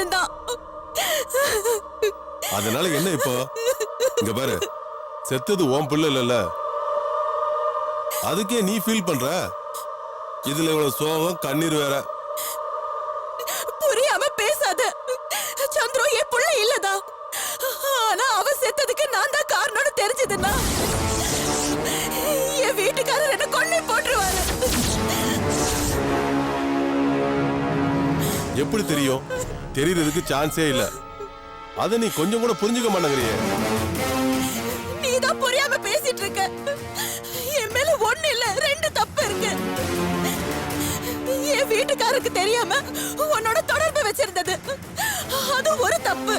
மட்டும்தான். அதனால என்ன இப்போ? இங்க பாரு, செத்தது உன் பிள்ளை இல்ல, அதுக்கே நீ ஃபீல் பண்ற? இதுல இவ்வளவு சோகம் கண்ணீர் வேற. புரியாம பேசாத. சந்திரு என் புள்ள இல்லதா, ஆனா அவ செத்ததுக்கு நான் தான் காரணம்னு தெரிஞ்சதுன்னா என் வீட்டுக்காரர் என்ன கொன்னே போட்டுருவாரு. எப்படி தெரியும்? தெரியறதுக்கு சான்ஸே இல்ல. அத நீ கொஞ்சம் கூட புரிஞ்சுக்க மாட்டேங்கிறியே. நீதான் புரியாம பேசிட்டு இருக்க. என் மேல ஒண்ணு இல்ல, ரெண்டு தப்பு இருக்கு. என் வீட்டுக்காரருக்கு தெரியாம உன்னோட தொடர்பு வச்சிருந்தது, அது ஒரு தப்பு.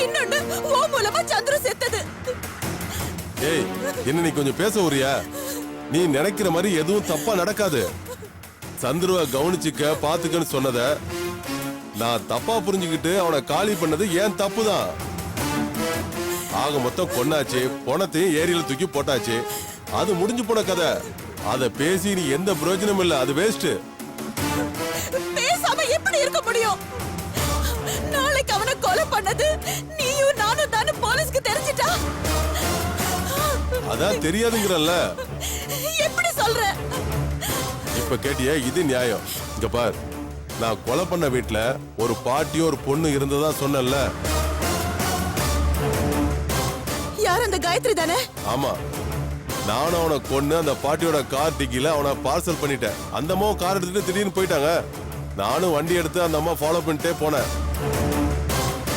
இன்னொன்னு, ஓ மூலமா சந்திரு செத்தது. ஏய், என்ன நீ கொஞ்சம் பேச உரியா? நீ நினைக்கிற மாதிரி எதுவும் தப்பா நடக்காது. சந்துருவ கவனிச்சுக்க பாத்துக்கன்னு சொன்னத நான் தப்பா புரிஞ்சுக்கிட்டு அவனை காலி பண்ணது ஏன் தப்புதான். ஆக மொத்தம் கொன்னாச்சு, பணத்தையும் ஏரியில தூக்கி போட்டாச்சு. அது முடிஞ்சு போன கதை. அத பேசி நீ எந்த பிரயோஜனமும் இல்ல, அது வேஸ்ட். பேசாம எப்படி இருக்க முடியும்? நாளைக்கு அவனை கொலை பண்ணது நீயும் நானும் தானே போலீஸ்க்கு தெரிஞ்சிட்டா? அதான் தெரியாதுங்கிறல்ல. எப்படி சொல்ற? இப்ப கேட்டியா, இது நியாயம். இங்க பார், நான் கொலை பண்ண வீட்டுல ஒரு பாட்டியும் ஒரு பொண்ணு இருந்ததா சொன்னல. யார் அந்த காயத்ரி தானே? ஆமா, நானும் அவனை கொன்னு அந்த பாட்டியோட கார் டிக்கில அவனை பார்சல் பண்ணிட்டேன். அந்த அம்மா கார் எடுத்துட்டு திடீர்னு போயிட்டாங்க. நானும் வண்டி எடுத்து அந்த அம்மா ஃபாலோ பண்ணிட்டே போனேன்.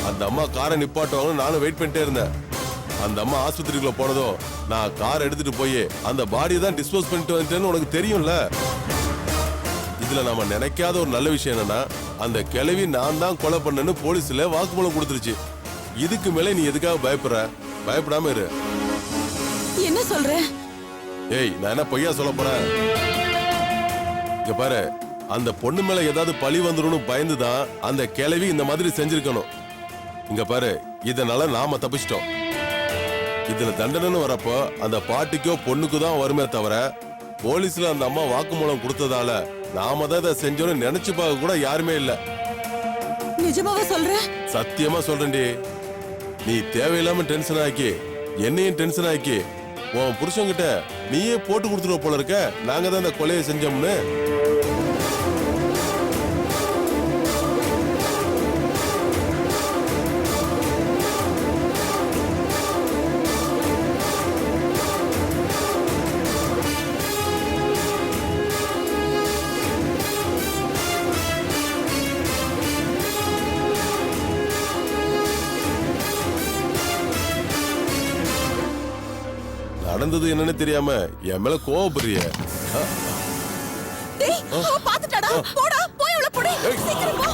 அந்த அம்மா காரை நிப்பாட்டுவாங்க, நானும் வெயிட் பண்ணிட்டே இருந்தேன். அந்த அம்மா ஆஸ்பத்திரிக்குள்ள போனதும் நான் கார் எடுத்துட்டு போய் அந்த பாடியை தான் டிஸ்போஸ் பண்ணிட்டு வந்துட்டேன்னு உனக்கு தெரியும்ல. இதுல நாம நினைக்காத ஒரு நல்ல விஷயம் என்னன்னா, அந்த கிழவி நான் தான் கொலை பண்ணேன்னு போலீஸ்ல வாக்குமூலம் கொடுத்துருச்சு. இதுக்கு மேல நீ எதுக்காக பயப்படுற? பயப்படாம இரு. என்ன சொல்ற? ஏய், நான் என்ன பொய்யா சொல்ல போறேன்? இங்க பாரு, அந்த பொண்ணு மேல ஏதாவது பழி வந்துரும்னு பயந்துதான் அந்த கிழவி இந்த மாதிரி செஞ்சிருக்கணும். இங்க பாரு, இதனால நாம தப்பிச்சிட்டோம். இதுல தண்டனைன்னு வரப்போ அந்த பாட்டிக்கோ பொண்ணுக்கு தான் வருமே தவிர, போலீஸ்ல அந்த அம்மா வாக்குமூலம் கொடுத்ததால நாம தான் இதை செஞ்சோன்னு நினைச்சு பார்க்க கூட யாருமே இல்ல. நிஜமாவா சொல்ற? சத்தியமா சொல்றேன்டி. நீ தேவையில்லாம டென்ஷன் ஆக்கி என்னையும் டென்ஷன் ஆக்கி உன் புருஷன்கிட்ட நீயே போட்டு கொடுத்துருவ போல இருக்க. நாங்க தான் இந்த கொலையை செஞ்சோம்னு. நடந்தது என்னன்னு தெரியாம என் மேல கோவப்படுறிய? டேய், அவ பாத்துட்டாடா. போடா, போய் அவள புடி. சீக்கிரம் போ.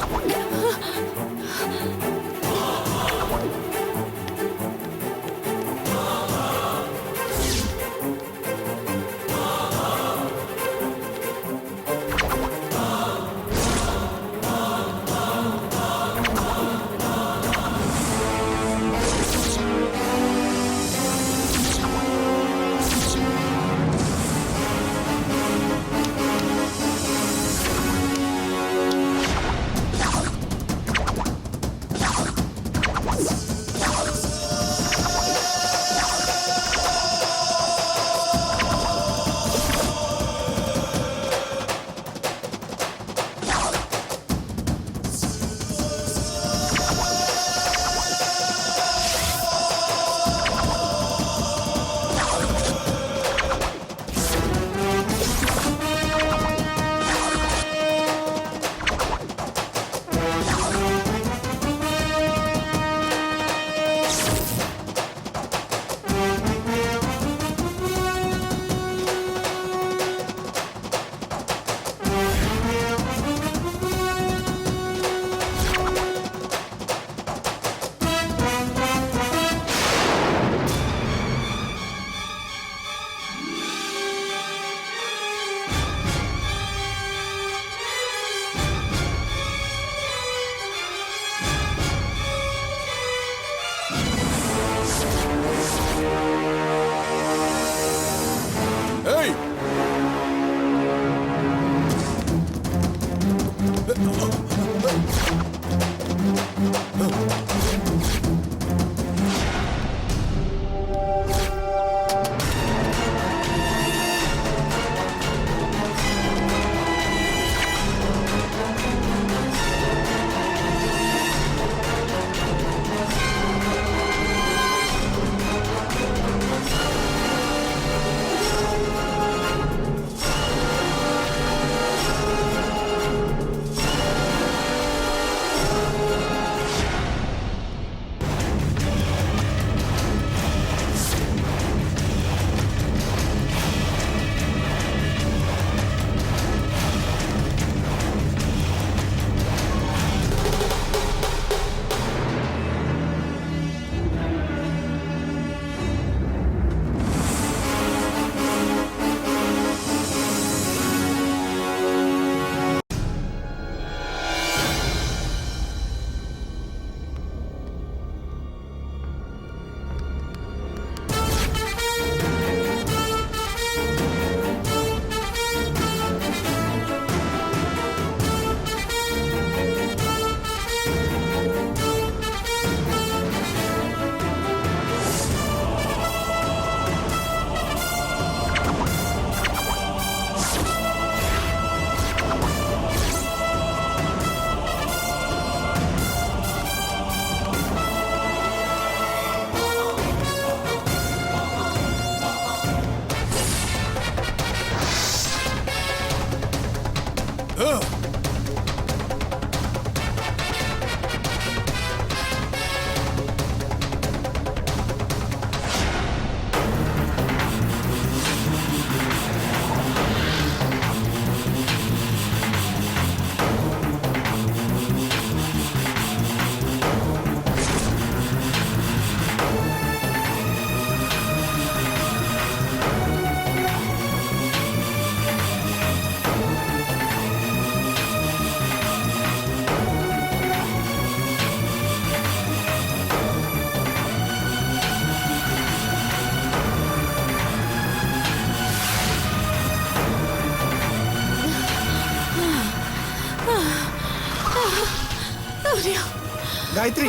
காயத்ரி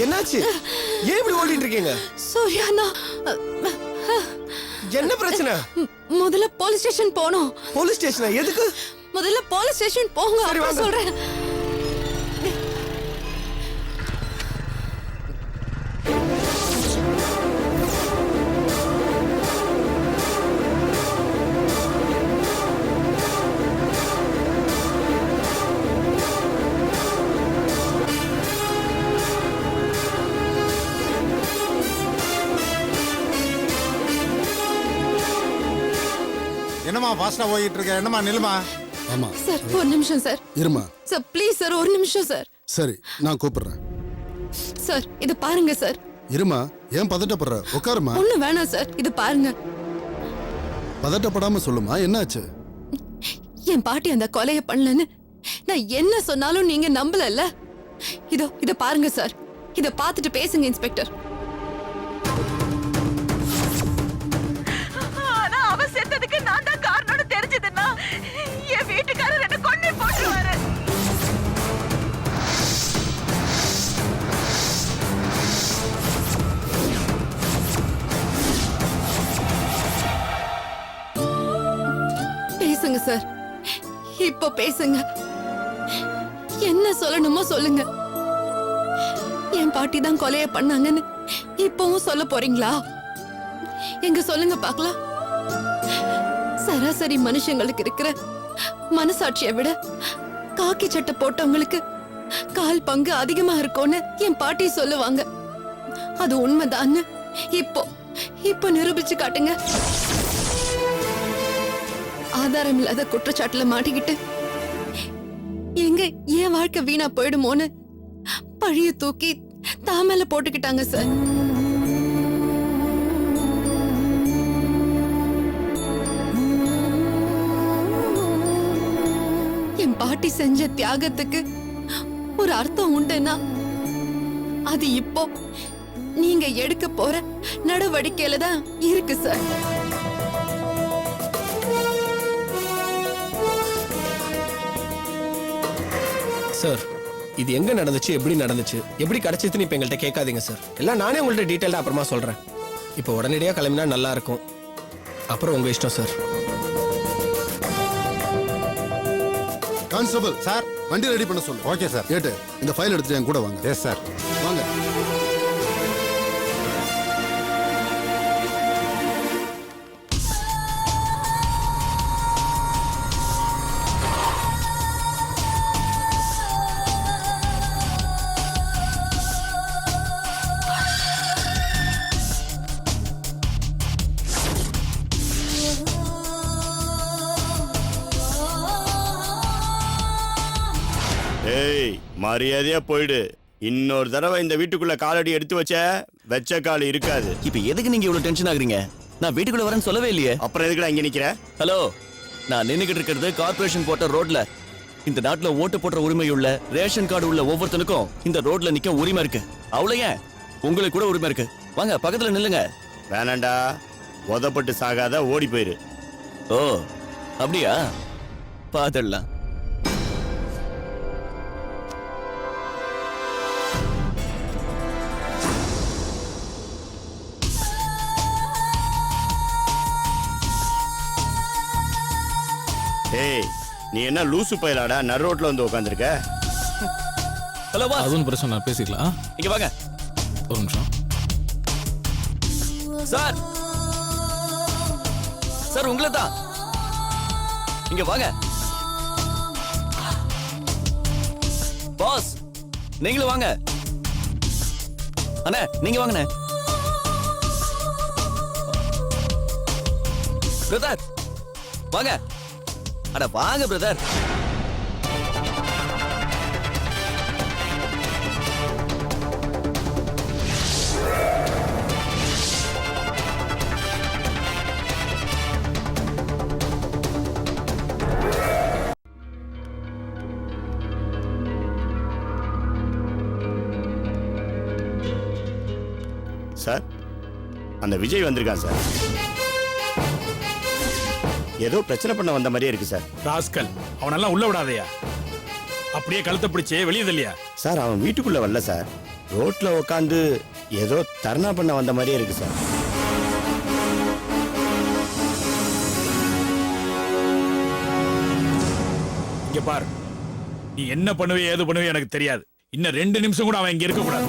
என்னாச்சு? ஏன் இப்படி ஓடிட்டு இருக்கீங்க? சூர்யா நான் என்ன பிரச்சனை? முதல்ல போலீஸ் ஸ்டேஷன் போனோம். போலீஸ் ஸ்டேஷனா? எதுக்கு? முதல்ல போலீஸ் ஸ்டேஷன் போங்க, சரி, அப்புறம் வாங்க. சொல்றேன். என்னம்மா ஃபாஸ்டா போயிட்டு இருக்க? என்னம்மா நில்லுமா. ஆமா சார் ஒரு நிமிஷம் சார். இருமா. சார் ப்ளீஸ் சார் ஒரு நிமிஷம் சார். சரி நான் கூப்பிடுறேன். சார் இது பாருங்க சார். இருமா, ஏன் பதட்டப்படுற? உட்காருமா. ஒண்ணு வேணாம் சார், இது பாருங்க. பதட்டப்படாம சொல்லுமா, என்னாச்சு? என் பாட்டி அந்த கொலைய பண்ணலன்னு நான் என்ன சொன்னாலும் நீங்க நம்பலல்ல. இத பாருங்க சார். இத பார்த்துட்டு பேசுங்க இன்ஸ்பெக்டர். ஆனா அவ செத்ததுக்கு நான் தான் காரணம்னு தெரிஞ்சதுன்னா என் வீட்டுக்காரர் என்ன கொன்னே போட்டுருவாரு. பேசுங்க சார், இப்போ பேசுங்க. என்ன சொல்லணுமோ சொல்லுங்க. என் பாட்டி தான் கொலைய பண்ணாங்கன்னு இப்பவும் சொல்ல போறீங்களா? எங்க சொல்லுங்க பார்க்கலாம். சராசரி மனுஷங்களுக்கு இருக்கிற மனசாட்சியை விட காக்கி சட்டை போட்டவங்களுக்கு கால் பங்கு அதிகமா இருக்கும்னு என் பாட்டி சொல்லுவாங்க. அது உண்மைதான்னு இப்போ நிரூபிச்சு காட்டுங்க. ஆதாரம் இல்லாத குற்றச்சாட்டுல மாட்டிக்கிட்டு எங்க என் வாழ்க்கை வீணா போயிடுமோன்னு பழிய தூக்கி தாமேல போட்டுக்கிட்டாங்க சார். என் பாட்டி செஞ்ச தியாகத்துக்கு ஒரு அர்த்தம் உண்டுன்னா அது இப்போ நீங்க எடுக்க போற நடவடிக்கையில தான் இருக்கு சார். சார் இது எங்க நடந்துச்சு, எப்படி நடந்துச்சு, எப்படி கிடைச்சதுன்னு இப்ப எங்கள்கிட்ட கேட்காதீங்க சார். எல்லாம் நானே உங்கள்ட்ட டீட்டெயிலா அப்புறமா சொல்றேன். இப்போ உடனடியா கிளம்பினா நல்லா இருக்கும். அப்புறம் உங்க இஷ்டம் சார். Constable sir. வண்டி ரெடி பண்ண சொல்லு. Okay sir. ஏட்டு இந்த ஃபைல் எடுத்துட்டு என் கூட வாங்க. Yes sir. வாங்க. ஏய் மரியாதையா போயிடு. இன்னொரு தடவை இந்த வீட்டுக்குள்ள காலடி எடுத்து வச்ச கால் இருக்காது. இப்ப எதுக்கு நீங்க இவ்வளவு டென்ஷன் ஆகுறீங்க? நான் வீட்டுக்குள்ள வரேன்னு சொல்லவே இல்லையே. அப்புறம் எதுக்குடா இங்க நிக்கிற? ஹலோ, நான் நின்னுகிட்டு இருக்கிறது கார்ப்பரேஷன் போட்ட ரோட்ல. இந்த நாட்டுல ஓட்டு போடுற உரிமை உள்ள, ரேஷன் கார்டு உள்ள ஒவ்வொருத்தனுக்கும் இந்த ரோட்ல நிக்க உரிமை இருக்கு. அவ்வளவு ஏன் உங்களுக்கு கூட உரிமை இருக்கு. வாங்க பக்கத்துல நில்லுங்க. வேணாண்டா, உதப்பட்டு சாகாத, ஓடி போயிரு. ஓ அப்படியா? பாத்துடலாம். ஏய் நீ என்ன லூசு பயலாடா நடு ரோட்ல வந்து உட்காந்துருக்க? Hello boss. அதுவும் பிரச்சனை நான் பேசிக்கலாம். இங்க வாங்க ஒரு நிமிஷம் சார். சார் உங்களை தான். இங்க வாங்க பாஸ். நீங்களும் வாங்க. அண்ணே நீங்க வாங்கண்ணே. பிரதர் வாங்க. அட வாங்க பிரதர். சார் அந்த விஜய் வந்திருக்கான் சார். ஏதோ பிரச்சனை பண்ண வந்த மாதிரியே இருக்கு சார். ராஸ்கல், அவனெல்லாம் உள்ள விடாதயா. அப்படியே கழுத்தை பிடிச்சே வெளியே இல்லையா? சார் அவன் வீட்டுக்குள்ள வரல சார். ரோட்ல உட்காந்து ஏதோ தர்ணா பண்ண வந்த மாதிரியே இருக்கு சார். இங்க பாரு, நீ என்ன பண்ணுவே ஏது பண்ணுவே எனக்கு தெரியாது. இன்னும் 2 நிமிஷம் கூட அவன் இங்க இருக்க கூடாது.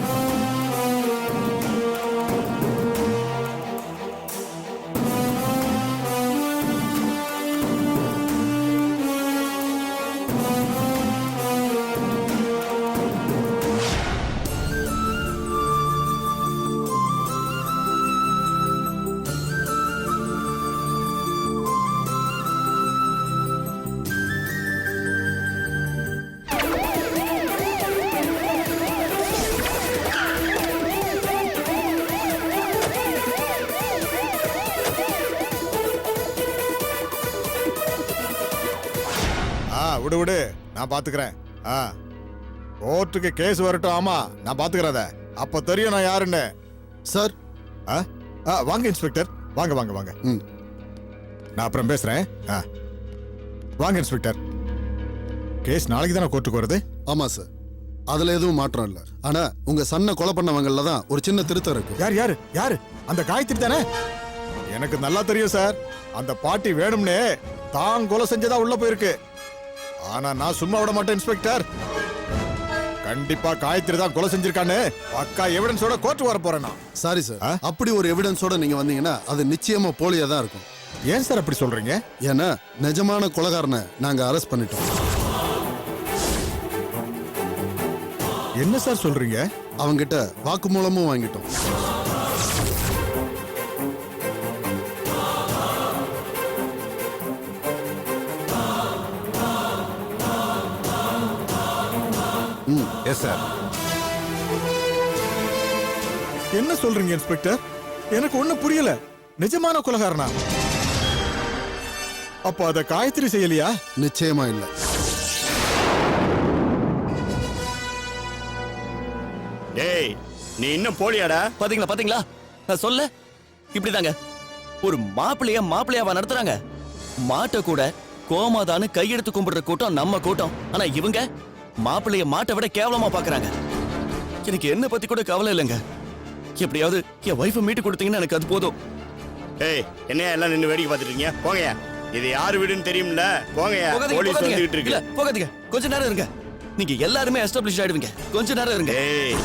விடு விடு, நான் பாத்துக்கிறேன். கோர்ட்டுக்கு கேஸ் வரட்டும். ஆமா, நான் பாத்துக்கிறத. அப்ப தெரியும் நான் யாருன்னு. சார் வாங்க இன்ஸ்பெக்டர், வாங்க வாங்க வாங்க. ம். நான் அப்புறம் பேசுறேன். வாங்க இன்ஸ்பெக்டர். கேஸ் நாளைக்கு தானே கோர்ட்டுக்கு வருது? ஆமா சார், அதுல எதுவும் மாற்றம் இல்ல. ஆனா உங்க சன்னை கொலை பண்ணவங்கல தான் ஒரு சின்ன திருத்தம் இருக்கு. யார் யாரு யாரு? அந்த காயத்ரி தானே? எனக்கு நல்லா தெரியும் சார். அந்த பாட்டி வேணும்னே தான் கொலை செஞ்சதா உள்ள போயிருக்கு. ஆனா நான் சும்மா விட மாட்டேன் இன்ஸ்பெக்டர். கண்டிப்பா காயத்ரி தான் கொலை செஞ்சிருக்கான்னு பக்கா எவிடன்ஸோட கோர்ட் வர போறேன் நான். சாரி சார், அப்படி ஒரு எவிடன்ஸோட நீங்க வந்தீங்கன்னா அது நிச்சயமா போலியா தான் இருக்கும். ஏன் சார் அப்படி சொல்றீங்க? ஏன்னா நிஜமான கொலைகாரனை நாங்க அரெஸ்ட் பண்ணிட்டோம். என்ன சார் சொல்றீங்க? அவங்கிட்ட வாக்குமூலமும் வாங்கிட்டோம். Yes sir. என்ன சொல்றீங்க இன்ஸ்பெக்டர்? எனக்கு ஒண்ணும் புரியல. நிஜமான கொலைகாரனா? அப்ப அத காயத்ரி செய்யலையா? நிச்சயமா இல்ல. டேய், நீ இன்னும் போலியாடா? பாத்தீங்களா பாத்தீங்களா, நான் சொல்ல இப்படிதாங்க ஒரு மாப்பிள்ளையாவா நடத்துறாங்க. மாட்டை கூட கோமாதான்னு கையெடுத்து கும்பிடுற கூட்டம் நம்ம கூட்டம். ஆனா இவங்க மாப்பிள்ளைய மாட்டை விட கேவலமா பாக்குறாங்க. எனக்கு என்ன பத்தி கூட கவலை இல்லைங்க. எப்படியாவது என் வைஃபை மீட்டு கொடுத்தீங்கன்னா எனக்கு அது போதும். ஏய், என்னையா எல்லாம் நின்னு வேடிக்கை பார்த்துட்டு இருக்கீங்க? போங்கயா. இது யார் வீடுன்னு தெரியும்ல? போங்கயா. போலீஸ் வந்துகிட்டு இருக்கு. இல்ல போகாதீங்க, கொஞ்ச நேரம் இருங்க. நீங்க எல்லாருமே எஸ்டாப்லிஷ் ஆயிடுவீங்க. கொஞ்ச நேரம் இருங்க. ஏய்,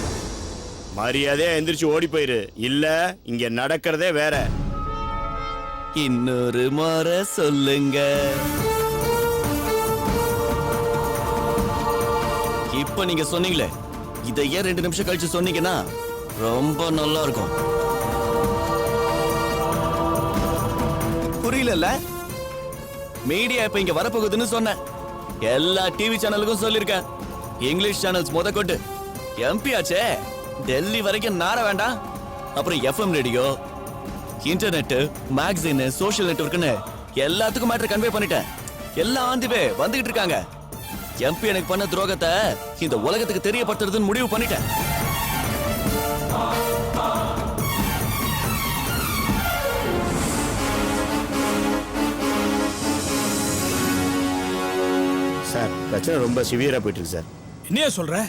மரியாதையா எந்திரிச்சு ஓடி போயிரு. இல்ல இங்க நடக்கிறதே வேற. இன்னொரு முறை சொல்லுங்க. இப்ப நீங்க சொன்னீங்களே, இதையே 2 நிமிஷம் கழிச்சு சொன்னீங்கன்னா ரொம்ப நல்லா இருக்கும். புரியல? மீடியா இப்ப இங்க வரப்போகுதுன்னு சொன்னேன். எல்லா டிவி சேனலுக்கும் சொல்லிருக்கேன். இங்கிலீஷ் சேனல்ஸ் முதற்கொண்டு எம்பி ஆச்சே, டெல்லி வரைக்கும் நார வேண்டாம். அப்புறம் FM radio, internet, magazine, social நெட்வொர்க்னு எல்லாத்துக்கும் மேட்டர் கன்வே பண்ணிட்டேன். எல்லா ஆந்திவே வந்துகிட்டு இருக்காங்க. எம்பி எனக்கு பண்ண துரோகத்தை இந்த உலகத்துக்கு தெரியப்படுத்துறதுன்னு முடிவு பண்ணிட்டேன். சார், பிரச்சனை ரொம்ப சிவியரா போயிட்டு இருக்கு சார். என்னையா சொல்ற?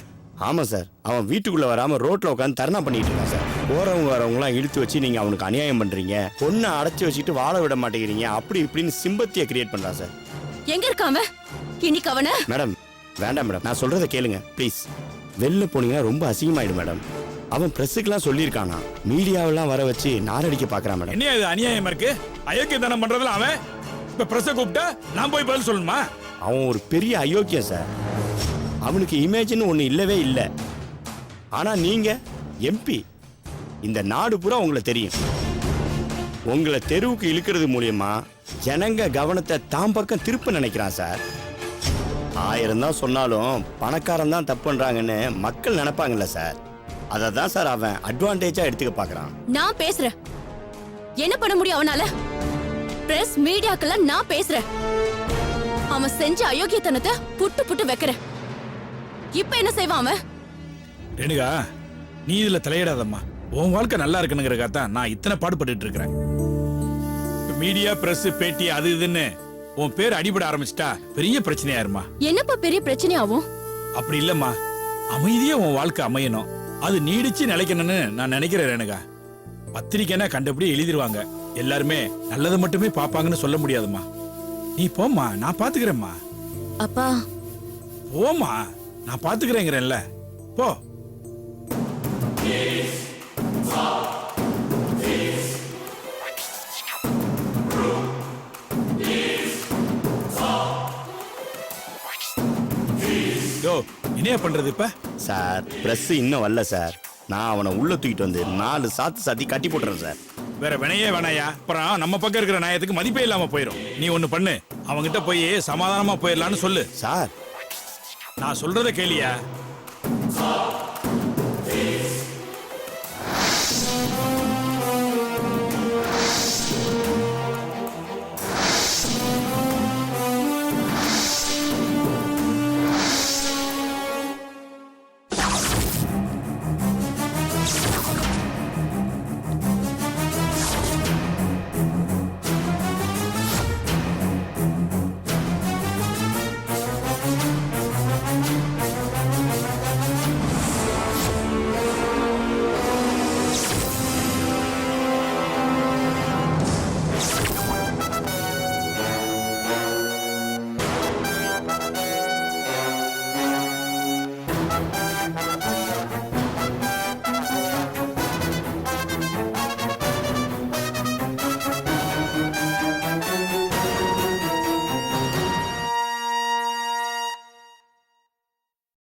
ஆமா சார், அவன் வீட்டுக்குள்ள வராம ரோட்ல உட்காந்து தர்ணா பண்ணிட்டு இருக்கான் சார். போறவங்க வரவங்க எல்லாம் இழுத்து வச்சு நீங்க அவனுக்கு அநியாயம் பண்றீங்க, பொண்ணை அடைச்சு வச்சுட்டு வாழ விட மாட்டேங்கிறீங்க, அப்படி இப்படின்னு சிம்பத்தியை கிரியேட் பண்றான் சார். எங்க இருக்காம இன்னைக்கு அவன? மேடம் வேண்டாம் மேடம், நான் சொல்றத கேளுங்க ப்ளீஸ். வெளில போனீங்கன்னா ரொம்ப அசிங்கமாயிடும் மேடம். அவன் பிரஸுக்கெல்லாம் சொல்லியிருக்கானா, மீடியாவெல்லாம் வர வச்சு நாரடிக்க பாக்குறான் மேடம். என்ன இது அநியாயமா இருக்கு? அயோக்கியத்தனம் பண்றதுல அவன் இப்ப பிரஸ கூப்பிட்டா நான் போய் பதில் சொல்லணுமா? அவன் ஒரு பெரிய அயோக்கியம் சார். அவனுக்கு இமேஜ்னு ஒண்ணு இல்லவே இல்லை. ஆனா நீங்க எம்பி, இந்த நாடு பூரா உங்களை தெரியும். உங்களை தெருவுக்கு இழுக்கிறது மூலியமா ஜனங்க கவனத்தை தாம் பக்கம் திருப்ப நினைக்கிறான் சார். 1000 தான் சொன்னாலும் பணக்காரன் தான் தப்பு பண்றாங்கன்னு மக்கள் நினைப்பாங்கல்ல சார். அதை தான் சார் அவன் அட்வான்டேஜா எடுத்துக்க பாக்குறான். நான் பேசுறேன். என்ன பண்ண முடியும் அவனால? பிரஸ் மீடியாக்கெல்லாம் நான் பேசுறேன். அவன் செஞ்ச அயோக்கியத்தனத்தை புட்டு புட்டு வைக்கிறேன். இப்ப என்ன செய்வான் அவன்? ரேணுகா, நீ இதுல தலையிடாதம்மா. உன் வாழ்க்கை நல்லா இருக்கணுங்கிறக்காக நான் இத்தனை பாடுபட்டு இருக்கிறேன். மீடியா, பிரஸ், பேட்டி அது இதுன்னு உன் பேர் அடிபட ஆரம்பிச்சிட்டா பெரிய பிரச்சனையாயிருமா. என்னப்பா பெரிய பிரச்சனை ஆகும்? அப்படி இல்லம்மா, அமைதியா உன் வாழ்க்கை அமையணும். அது நீடிச்சு நிலைக்கணும்னு நான் நினைக்கிறேன் ரேணுகா. பத்திரிக்கைன்னா கண்டபடி எழுதிருவாங்க, எல்லாருமே நல்லது மட்டுமே பாப்பாங்கன்னு சொல்ல முடியாதும்மா. நீ போம்மா, நான் பாத்துக்கிறேம்மா. அப்பா போம்மா, நான் பாத்துக்கிறேங்கிறேன்ல, போ. யோ, என்ன பண்றது இப்ப? சார் பிரஸ் இன்னும் வரல சார். நான் அவனை உள்ள தூக்கிட்டு வந்து 4 சாத்து சாத்தி கட்டி போட்டுறேன் சார். வேற வினையே வேணாயா, அப்புறம் நம்ம பக்கம் இருக்கிற நியாயத்துக்கு மதிப்பே இல்லாம போயிடும். நீ ஒண்ணு பண்ணு, அவங்கிட்ட போய் சமாதானமா போயிடலான்னு சொல்லு. சார் நான் சொல்றத கேளியா.